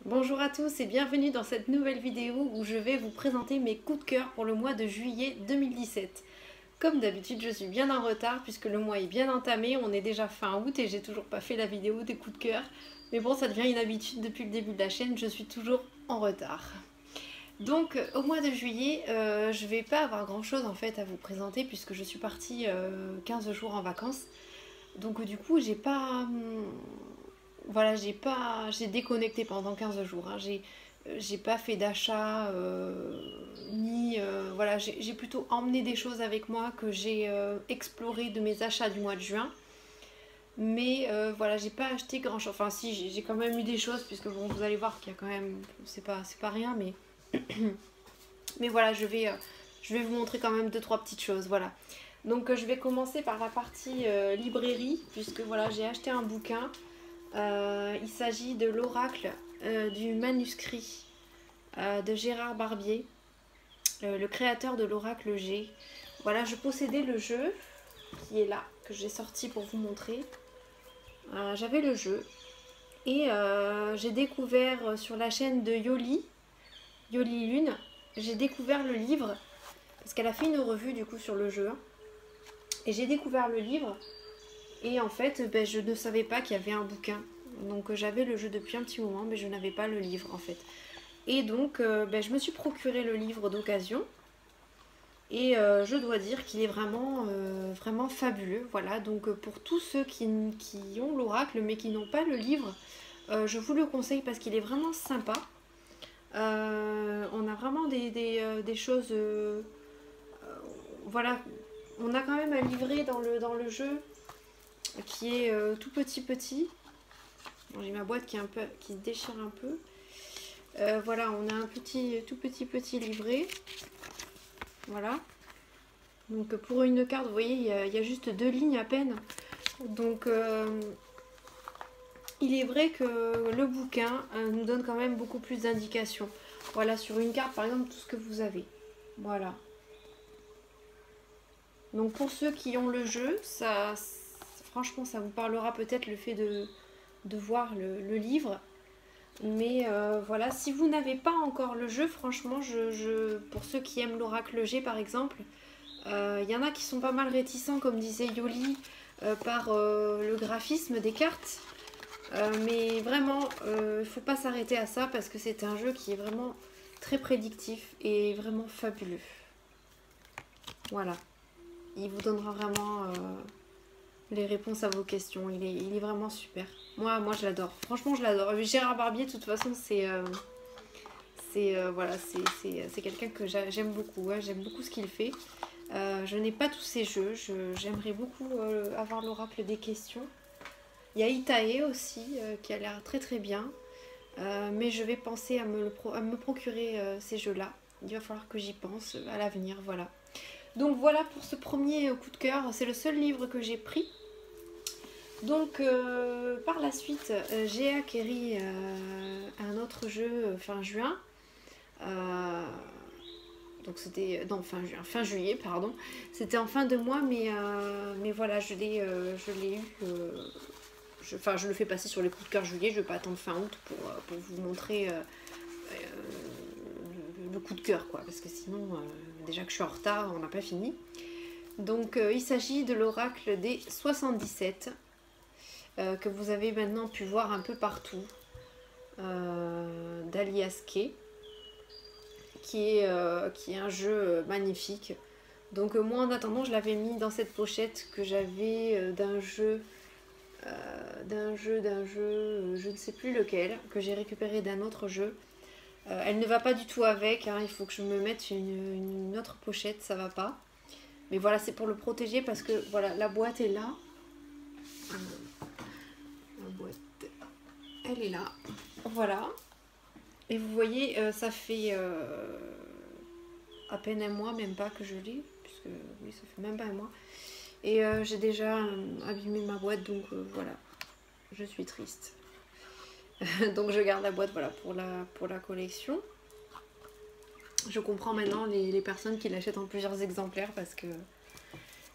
Bonjour à tous et bienvenue dans cette nouvelle vidéo où je vais vous présenter mes coups de cœur pour le mois de juillet 2017. Comme d'habitude, je suis bien en retard puisque le mois est bien entamé, on est déjà fin août et j'ai toujours pas fait la vidéo des coups de cœur. Mais bon, ça devient une habitude depuis le début de la chaîne, je suis toujours en retard. Donc au mois de juillet, je vais pas avoir grand chose en fait à vous présenter puisque je suis partie 15 jours en vacances. Donc du coup, j'ai pas voilà, j'ai déconnecté pendant 15 jours. Hein. J'ai pas fait d'achat, ni. Voilà, j'ai plutôt emmené des choses avec moi que j'ai exploré de mes achats du mois de juin. Mais voilà, j'ai pas acheté grand chose. Enfin, si, j'ai quand même eu des choses, puisque bon, vous allez voir qu'il y a quand même. C'est pas rien, mais. Mais voilà, je vais vous montrer quand même deux, trois petites choses. Voilà. Donc, je vais commencer par la partie librairie, puisque voilà, j'ai acheté un bouquin. Il s'agit de l'oracle du manuscrit de Gérard Barbier, le créateur de l'oracle G. Voilà, je possédais le jeu qui est là, que j'ai sorti pour vous montrer. J'avais le jeu et j'ai découvert sur la chaîne de Yoli Lune, j'ai découvert le livre parce qu'elle a fait une revue du coup sur le jeu. Hein. Et j'ai découvert le livre et en fait, je ne savais pas qu'il y avait un bouquin. Donc j'avais le jeu depuis un petit moment, mais je n'avais pas le livre en fait. Et donc je me suis procuré le livre d'occasion. Et je dois dire qu'il est vraiment, vraiment fabuleux. Voilà, donc pour tous ceux qui ont l'oracle mais qui n'ont pas le livre, je vous le conseille parce qu'il est vraiment sympa. On a vraiment des choses... voilà, on a quand même un livret dans le jeu qui est tout petit. Bon, j'ai ma boîte qui se déchire un peu. Voilà, on a un tout petit livret. Voilà. Donc pour une carte, vous voyez, il y a juste 2 lignes à peine. Donc il est vrai que le bouquin nous donne quand même beaucoup plus d'indications. Voilà, sur une carte par exemple, tout ce que vous avez. Voilà. Donc pour ceux qui ont le jeu, franchement ça vous parlera peut-être le fait de voir le livre. Mais voilà, si vous n'avez pas encore le jeu, franchement, pour ceux qui aiment l'oracle G par exemple, y en a qui sont pas mal réticents, comme disait Yoli, par le graphisme des cartes. Mais vraiment, il ne faut pas s'arrêter à ça parce que c'est un jeu qui est vraiment très prédictif et vraiment fabuleux. Voilà. Il vous donnera vraiment les réponses à vos questions. Il est vraiment super. Moi je l'adore. Franchement, je l'adore. Gérard Barbier, de toute façon, voilà, c'est quelqu'un que j'aime beaucoup. Ouais, j'aime beaucoup ce qu'il fait. Je n'ai pas tous ces jeux. J'aimerais beaucoup avoir l'oracle des questions. Il y a Itae aussi qui a l'air très très bien. Mais je vais penser à me procurer ces jeux-là. Il va falloir que j'y pense à l'avenir. Voilà. Donc voilà pour ce premier coup de cœur. C'est le seul livre que j'ai pris. Donc par la suite, j'ai acquéri un autre jeu fin juin. Donc c'était fin juillet, pardon. C'était en fin de mois, mais voilà, je l'ai eu. Je le fais passer sur les coups de cœur juillet. Je ne vais pas attendre fin août pour vous montrer le coup de cœur, quoi, parce que sinon, déjà que je suis en retard, on n'a pas fini. Donc il s'agit de l'oracle des 77 que vous avez maintenant pu voir un peu partout, d'Alias Kay, qui est un jeu magnifique. Donc moi en attendant, je l'avais mis dans cette pochette que j'avais d'un jeu, je ne sais plus lequel, que j'ai récupéré d'un autre jeu. Elle ne va pas du tout avec, hein, il faut que je me mette une autre pochette, ça va pas. Mais voilà, c'est pour le protéger parce que voilà, la boîte est là. La boîte, elle est là. Voilà. Et vous voyez, ça fait à peine un mois, même pas que je l'ai, puisque oui, ça fait même pas un mois. Et j'ai déjà abîmé ma boîte, donc voilà, je suis triste. Donc je garde la boîte, voilà, pour la collection. Je comprends maintenant les personnes qui l'achètent en plusieurs exemplaires parce que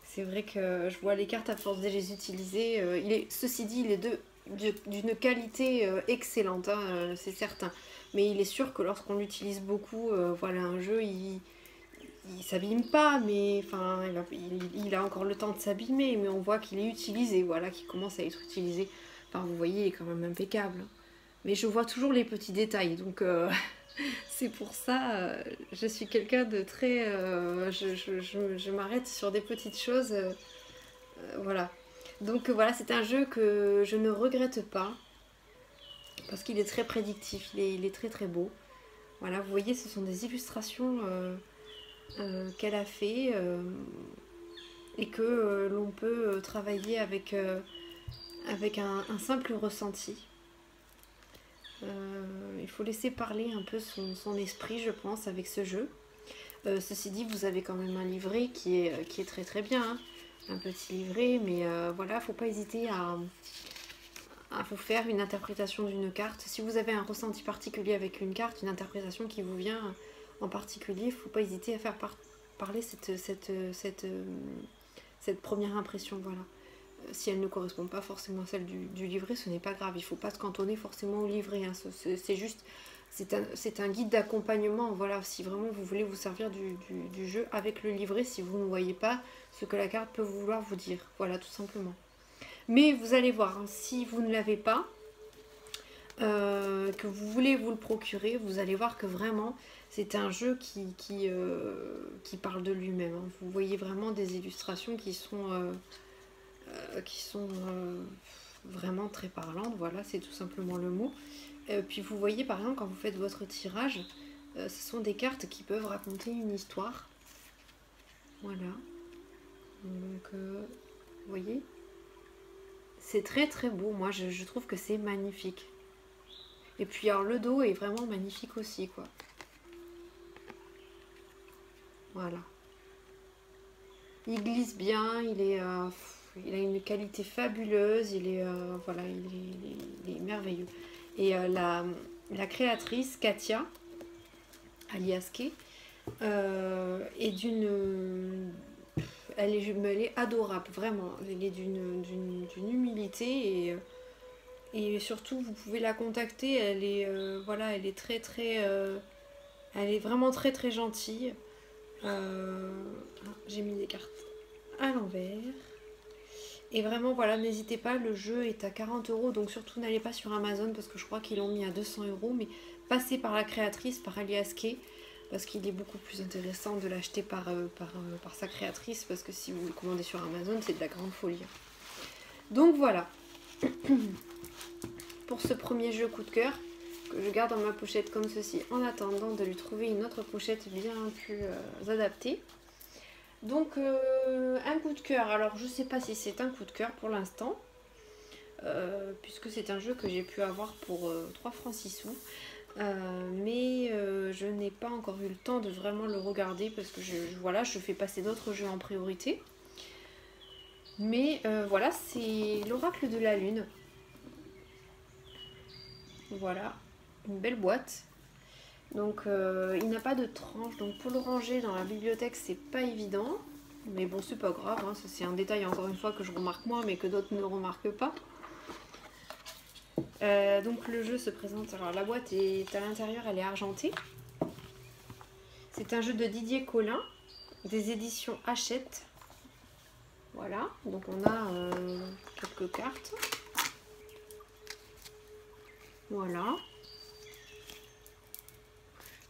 c'est vrai que je vois les cartes à force de les utiliser. Ceci dit, il est d'une qualité excellente, hein, c'est certain. Mais il est sûr que lorsqu'on l'utilise beaucoup, voilà, un jeu, il s'abîme pas, mais enfin, il a encore le temps de s'abîmer, mais on voit qu'il est utilisé, voilà, qu'il commence à être utilisé. Enfin, vous voyez, il est quand même impeccable. Mais je vois toujours les petits détails, donc c'est pour ça, je suis quelqu'un de très... je m'arrête sur des petites choses, voilà. Donc voilà, c'est un jeu que je ne regrette pas, parce qu'il est très prédictif, il est très très beau. Voilà, vous voyez, ce sont des illustrations qu'elle a fait et que l'on peut travailler avec un simple ressenti. Il faut laisser parler un peu son esprit, je pense, avec ce jeu. Ceci dit, vous avez quand même un livret qui est très très bien, hein. Un petit livret, mais voilà, faut pas hésiter à vous faire une interprétation d'une carte. Si vous avez un ressenti particulier avec une carte, une interprétation qui vous vient en particulier, faut pas hésiter à faire parler cette première impression, voilà. Si elle ne correspond pas forcément à celle du livret, ce n'est pas grave, il ne faut pas se cantonner forcément au livret, hein. C'est juste, c'est un guide d'accompagnement, voilà, si vraiment vous voulez vous servir du jeu avec le livret, si vous ne voyez pas ce que la carte peut vouloir vous dire, voilà, tout simplement. Mais vous allez voir, hein, si vous ne l'avez pas, que vous voulez vous le procurer, vous allez voir que vraiment, c'est un jeu qui parle de lui-même, hein. Vous voyez vraiment des illustrations qui sont vraiment très parlantes, voilà, c'est tout simplement le mot. Puis vous voyez par exemple quand vous faites votre tirage, ce sont des cartes qui peuvent raconter une histoire. Voilà. Donc vous voyez, c'est très très beau, moi je trouve que c'est magnifique. Et puis alors le dos est vraiment magnifique aussi, quoi. Voilà. Il glisse bien, il a une qualité fabuleuse, voilà, il est merveilleux. Et la créatrice, Katia Aliaske, est elle est adorable, vraiment. Elle est d'une humilité et surtout vous pouvez la contacter. Voilà, elle est très très, elle est vraiment très très gentille. J'ai mis des cartes à l'envers. Et vraiment, voilà, n'hésitez pas, le jeu est à 40 €, donc surtout n'allez pas sur Amazon parce que je crois qu'ils l'ont mis à 200 €, mais passez par la créatrice, par Aliaske, parce qu'il est beaucoup plus intéressant de l'acheter par sa créatrice, parce que si vous le commandez sur Amazon, c'est de la grande folie. Donc voilà, pour ce premier jeu coup de cœur, que je garde dans ma pochette comme ceci, en attendant de lui trouver une autre pochette bien plus adaptée. Donc un coup de cœur, alors je sais pas si c'est un coup de cœur pour l'instant, puisque c'est un jeu que j'ai pu avoir pour 3 francs 6 sous, mais je n'ai pas encore eu le temps de vraiment le regarder parce que voilà, je fais passer d'autres jeux en priorité. Mais voilà, c'est l'Oracle de la Lune. Voilà, une belle boîte. Donc il n'a pas de tranche, donc pour le ranger dans la bibliothèque c'est pas évident, mais bon c'est pas grave, hein, c'est un détail encore une fois que je remarque moi mais que d'autres ne remarquent pas. Donc le jeu se présente, alors la boîte est à l'intérieur, elle est argentée. C'est un jeu de Didier Collin, des éditions Hachette. Voilà, donc on a quelques cartes. Voilà.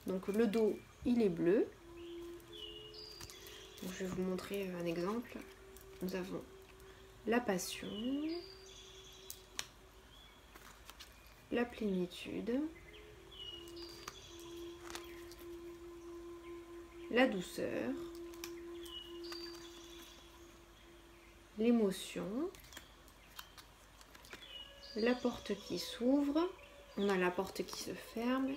Donc le dos, il est bleu. Donc, je vais vous montrer un exemple. Nous avons la passion, la plénitude, la douceur, l'émotion, la porte qui s'ouvre, on a la porte qui se ferme,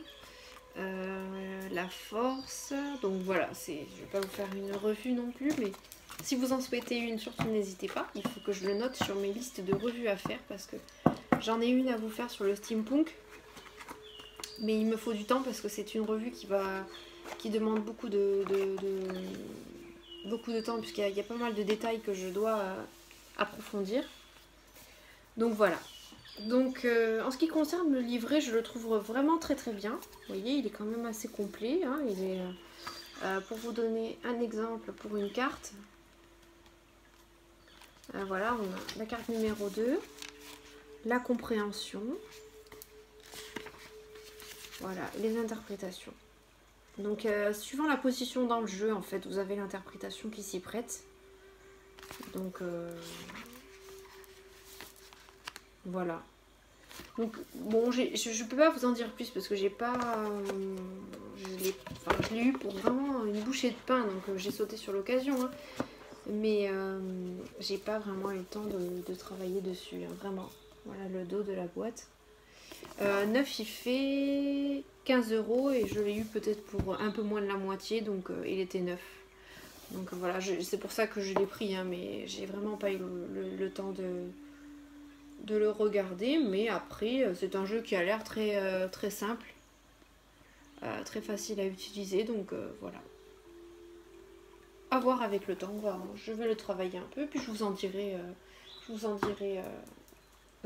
la force. Donc voilà, je vais pas vous faire une revue non plus, mais si vous en souhaitez une, surtout n'hésitez pas. Il faut que je le note sur mes listes de revues à faire parce que j'en ai une à vous faire sur le steampunk, mais il me faut du temps parce que c'est une revue qui demande beaucoup de temps puisqu'il y a pas mal de détails que je dois approfondir. Donc voilà. Donc en ce qui concerne le livret, je le trouve vraiment très très bien. Vous voyez, il est quand même assez complet. Hein. Il est, pour vous donner un exemple pour une carte, voilà, on a la carte numéro 2, la compréhension, voilà, les interprétations. Donc suivant la position dans le jeu, en fait, vous avez l'interprétation qui s'y prête. Donc voilà. Donc bon, je ne peux pas vous en dire plus parce que j'ai pas, je l'ai eu pour vraiment une bouchée de pain, donc j'ai sauté sur l'occasion. Hein. Mais j'ai pas vraiment eu le temps de travailler dessus, hein, vraiment. Voilà le dos de la boîte. Neuf, il fait 15 € et je l'ai eu peut-être pour un peu moins de la moitié, donc il était neuf. Donc voilà, c'est pour ça que je l'ai pris, hein, mais j'ai vraiment pas eu le temps de le regarder. Mais après, c'est un jeu qui a l'air très simple, très facile à utiliser, donc voilà. À voir avec le temps, je vais le travailler un peu, puis je vous en dirai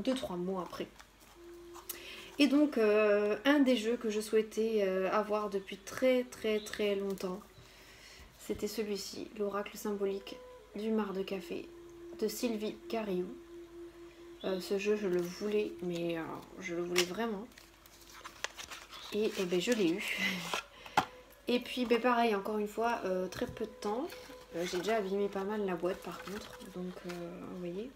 2-3 mots après. Et donc, un des jeux que je souhaitais avoir depuis très longtemps, c'était celui-ci, l'oracle symbolique du mar de café de Sylvie Cariou. Ce jeu, je le voulais, mais je le voulais vraiment. Et ben, je l'ai eu. Et puis, ben, pareil, encore une fois, très peu de temps. J'ai déjà abîmé pas mal la boîte par contre, donc vous voyez.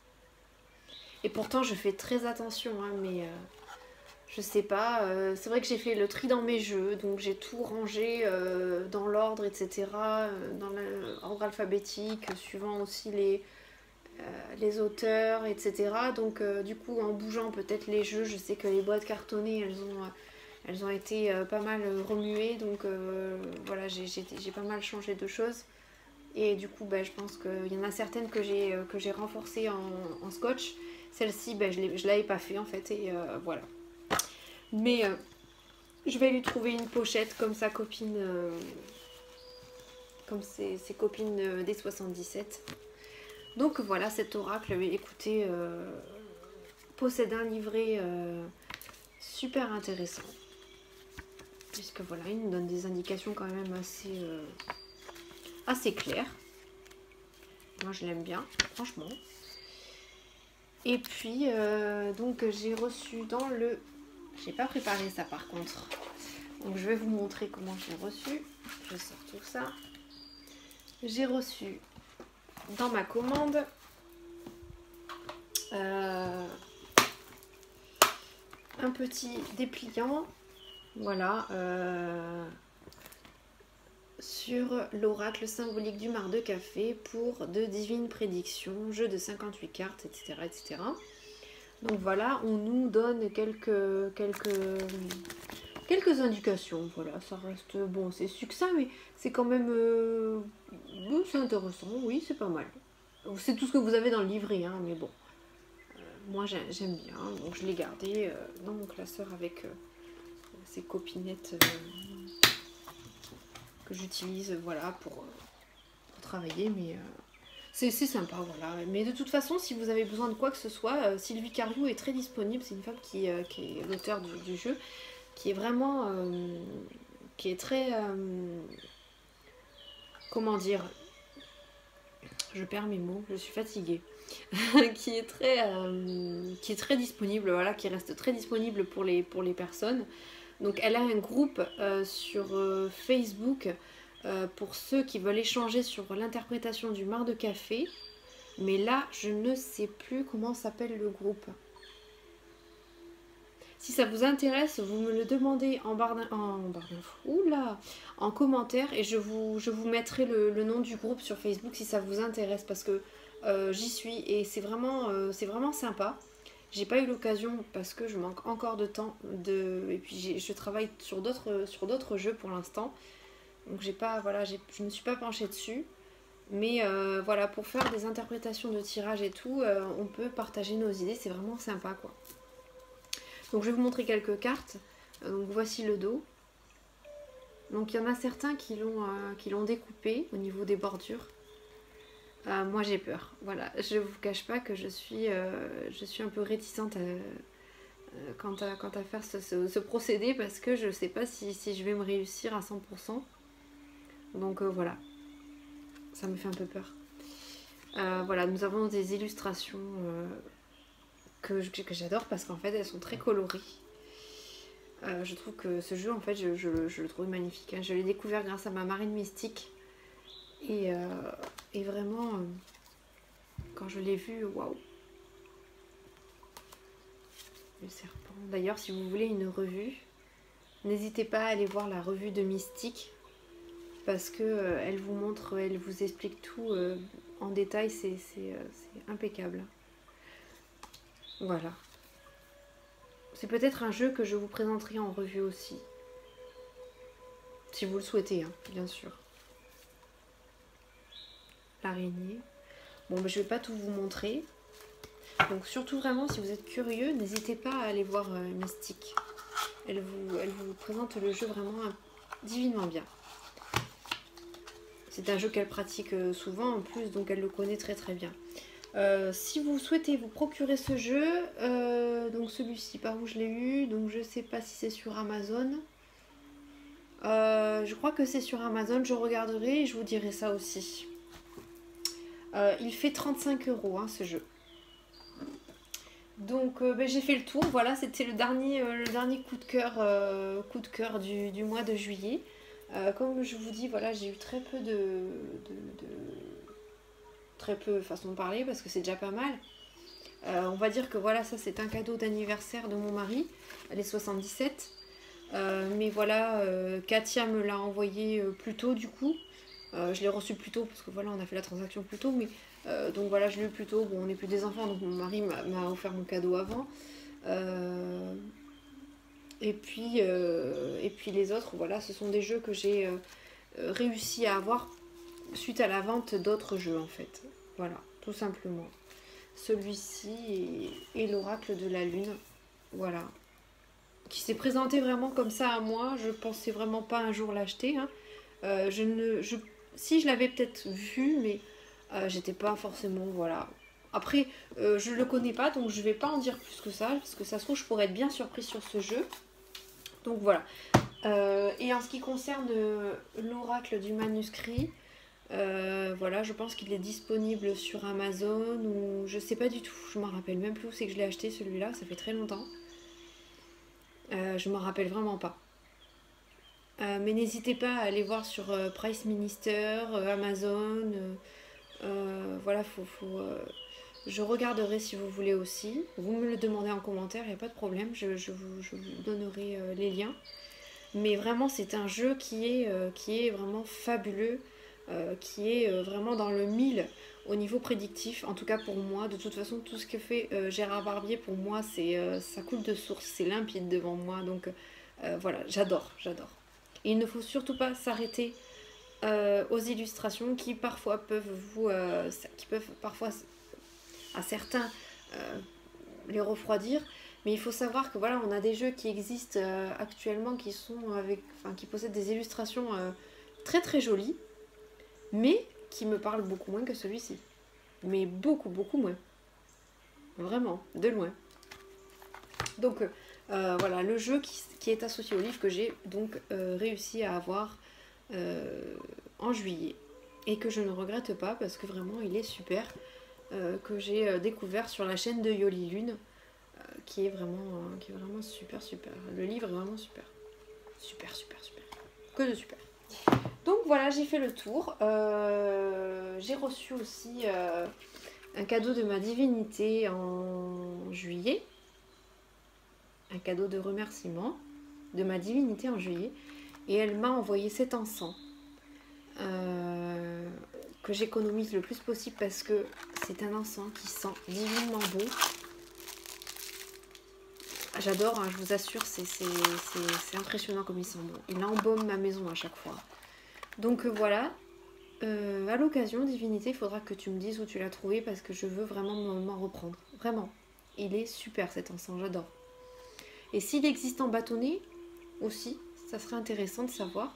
Et pourtant, je fais très attention, hein, mais je sais pas. C'est vrai que j'ai fait le tri dans mes jeux, donc j'ai tout rangé dans l'ordre, etc. Dans l'ordre alphabétique, suivant aussi les auteurs, etc. Donc du coup, en bougeant peut-être les jeux, je sais que les boîtes cartonnées, elles ont été pas mal remuées, donc voilà, j'ai pas mal changé de choses. Et du coup, je pense qu'il y en a certaines que j'ai renforcées en scotch. Celle-ci, je ne l'avais pas fait en fait, et voilà. Mais je vais lui trouver une pochette comme sa copine, comme ses copines des 77. Donc voilà, cet oracle, écoutez, possède un livret super intéressant. Puisque voilà, il nous donne des indications quand même assez claires. Moi je l'aime bien, franchement. Et puis, donc j'ai reçu dans le... J'ai pas préparé ça par contre. Donc je vais vous montrer comment j'ai reçu. Je sors tout ça. J'ai reçu dans ma commande un petit dépliant. Voilà. Sur l'oracle symbolique du mar de café pour de divines prédictions, jeu de 58 cartes, etc. etc. Donc voilà, on nous donne quelques indications. Voilà, ça reste bon, c'est succinct, mais c'est quand même c'est intéressant. Oui, c'est pas mal. C'est tout ce que vous avez dans le livret, hein, mais bon, moi j'aime bien, donc je l'ai gardé dans mon classeur avec ces copinettes que j'utilise, voilà, pour travailler, mais c'est sympa, voilà. Mais de toute façon, si vous avez besoin de quoi que ce soit, Sylvie Cariou est très disponible. C'est une femme qui est l'auteur du jeu, qui est vraiment, qui est très, comment dire, je perds mes mots, je suis fatiguée, qui est très disponible, voilà, qui reste très disponible pour les personnes. Donc elle a un groupe sur Facebook pour ceux qui veulent échanger sur l'interprétation du mar de café. Mais là, je ne sais plus comment s'appelle le groupe. Si ça vous intéresse, vous me le demandez en commentaire et je vous mettrai le nom du groupe sur Facebook si ça vous intéresse, parce que j'y suis et c'est vraiment sympa. J'ai pas eu l'occasion parce que je manque encore de temps et puis je travaille sur d'autres jeux pour l'instant. Donc je me suis pas penchée dessus. Mais voilà, pour faire des interprétations de tirage et tout, on peut partager nos idées, c'est vraiment sympa quoi. Donc je vais vous montrer quelques cartes. Donc voici le dos. Donc il y en a certains qui l'ont découpé au niveau des bordures. Moi j'ai peur, voilà, je vous cache pas que je suis un peu réticente quant à faire ce procédé parce que je sais pas si je vais me réussir à 100%. Donc voilà, ça me fait un peu peur. Voilà, nous avons des illustrations que j'adore parce qu'en fait elles sont très colorées. Je trouve que ce jeu en fait je le trouve magnifique. Hein. Je l'ai découvert grâce à ma marine mystique et vraiment quand je l'ai vu, waouh! Le serpent. D'ailleurs, si vous voulez une revue, n'hésitez pas à aller voir la revue de Mystique parce que elle vous montre, elle vous explique tout en détail, c'est impeccable. Voilà. C'est peut-être un jeu que je vous présenterai en revue aussi. Si vous le souhaitez, hein, bien sûr. L'araignée. Bon, ben, je ne vais pas tout vous montrer. Donc surtout vraiment, si vous êtes curieux, n'hésitez pas à aller voir Mystique. Elle vous présente le jeu vraiment divinement bien. C'est un jeu qu'elle pratique souvent en plus, donc elle le connaît très très bien. Si vous souhaitez vous procurer ce jeu, donc celui-ci, par où je l'ai eu, donc je sais pas si c'est sur Amazon. Je crois que c'est sur Amazon, je regarderai et je vous dirai ça aussi. Il fait 35 € hein, ce jeu. Donc ben, j'ai fait le tour, voilà, c'était le dernier coup de cœur du mois de juillet. Comme je vous dis, voilà, j'ai eu très peu très peu façon de parler parce que c'est déjà pas mal. On va dire que voilà, ça c'est un cadeau d'anniversaire de mon mari, elle est 77. Mais voilà, Katia me l'a envoyé plus tôt du coup. Je l'ai reçu plus tôt parce que voilà, on a fait la transaction plus tôt, mais donc voilà, je l'ai eu plus tôt. Bon, on n'est plus des enfants, donc mon mari m'a offert mon cadeau avant. Et puis les autres, voilà, ce sont des jeux que j'ai réussi à avoir suite à la vente d'autres jeux en fait. Voilà, tout simplement. Celui-ci et l'oracle de la lune. Voilà. Qui s'est présenté vraiment comme ça à moi. Je pensais vraiment pas un jour l'acheter. Hein. Si je l'avais peut-être vu, mais j'étais pas forcément, voilà. Après, je le connais pas, donc je vais pas en dire plus que ça, parce que ça se trouve, je pourrais être bien surprise sur ce jeu. Donc voilà. Et en ce qui concerne l'oracle du manuscrit, voilà, je pense qu'il est disponible sur Amazon ou je sais pas du tout. Je m'en rappelle même plus où c'est que je l'ai acheté celui-là, ça fait très longtemps. Je m'en rappelle vraiment pas. Mais n'hésitez pas à aller voir sur Price Minister, Amazon. Voilà, je regarderai si vous voulez aussi. Vous me le demandez en commentaire, il n'y a pas de problème. Je vous donnerai les liens. Mais vraiment, c'est un jeu qui est vraiment fabuleux, qui est vraiment dans le mille au niveau prédictif. En tout cas pour moi, de toute façon, tout ce que fait Gérard Barbier, pour moi, ça coule de source, c'est limpide devant moi. Donc voilà, j'adore. Et il ne faut surtout pas s'arrêter aux illustrations qui parfois peuvent parfois à certains les refroidir. Mais il faut savoir que voilà, on a des jeux qui existent actuellement qui possèdent des illustrations très très jolies, mais qui me parlent beaucoup moins que celui-ci. Mais beaucoup moins. Vraiment, de loin. Donc voilà, le jeu qui est associé au livre que j'ai donc réussi à avoir en juillet. Et que je ne regrette pas parce que vraiment il est super. Que j'ai découvert sur la chaîne de Yoli Lune. Qui est vraiment super. Le livre est vraiment super. Super. Que de super. Donc voilà, j'ai fait le tour. J'ai reçu aussi un cadeau de ma divinité en juillet. Un cadeau de remerciement de ma divinité en juillet. Et elle m'a envoyé cet encens. Que j'économise le plus possible parce que c'est un encens qui sent divinement beau. J'adore, hein, je vous assure, c'est impressionnant comme il sent bon. Il embaume ma maison à chaque fois. Donc voilà, à l'occasion, divinité, il faudra que tu me dises où tu l'as trouvé parce que je veux vraiment m'en reprendre. Vraiment, il est super cet encens, j'adore. Et s'il existe en bâtonnet aussi, ça serait intéressant de savoir.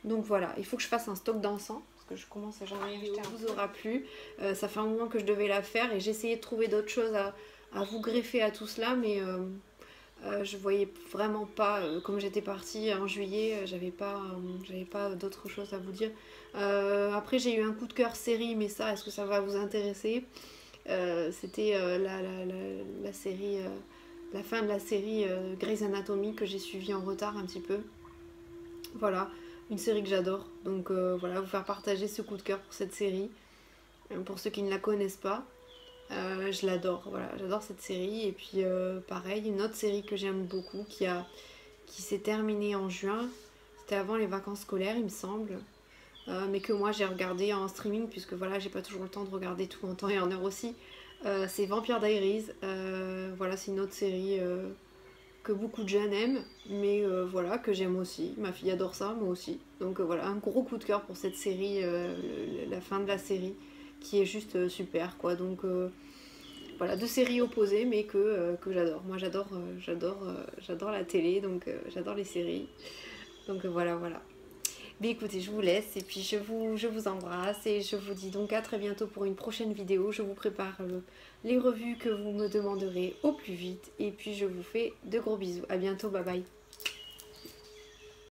Donc voilà, il faut que je fasse un stock d'encens parce que je commence à jamais acheter. Ça vous aura plu. Ça fait un moment que je devais la faire et j'essayais de trouver d'autres choses à vous greffer à tout cela, mais je voyais vraiment pas, comme j'étais partie en juillet, j'avais pas d'autre chose à vous dire. Après j'ai eu un coup de cœur série, mais ça, est-ce que ça va vous intéresser? C'était la série, la fin de la série Grey's Anatomy que j'ai suivie en retard un petit peu. Voilà, une série que j'adore. Donc voilà, vous faire partager ce coup de cœur pour cette série. Pour ceux qui ne la connaissent pas, je l'adore. Voilà, j'adore cette série. Et puis pareil, une autre série que j'aime beaucoup qui s'est terminée en juin. C'était avant les vacances scolaires, il me semble. Mais que moi j'ai regardé en streaming, puisque voilà, j'ai pas toujours le temps de regarder tout en temps et en heure aussi. C'est Vampire Diaries. Voilà, c'est une autre série que beaucoup de jeunes aiment, mais voilà, que j'aime aussi. Ma fille adore ça, moi aussi. Donc voilà, un gros coup de cœur pour cette série, la fin de la série, qui est juste super, quoi. Donc voilà, deux séries opposées, mais que j'adore. Moi j'adore la télé, donc j'adore les séries. Donc voilà, voilà. Mais écoutez, je vous laisse et puis je vous embrasse et je vous dis donc à très bientôt pour une prochaine vidéo. Je vous prépare les revues que vous me demanderez au plus vite et puis je vous fais de gros bisous. À bientôt, bye bye.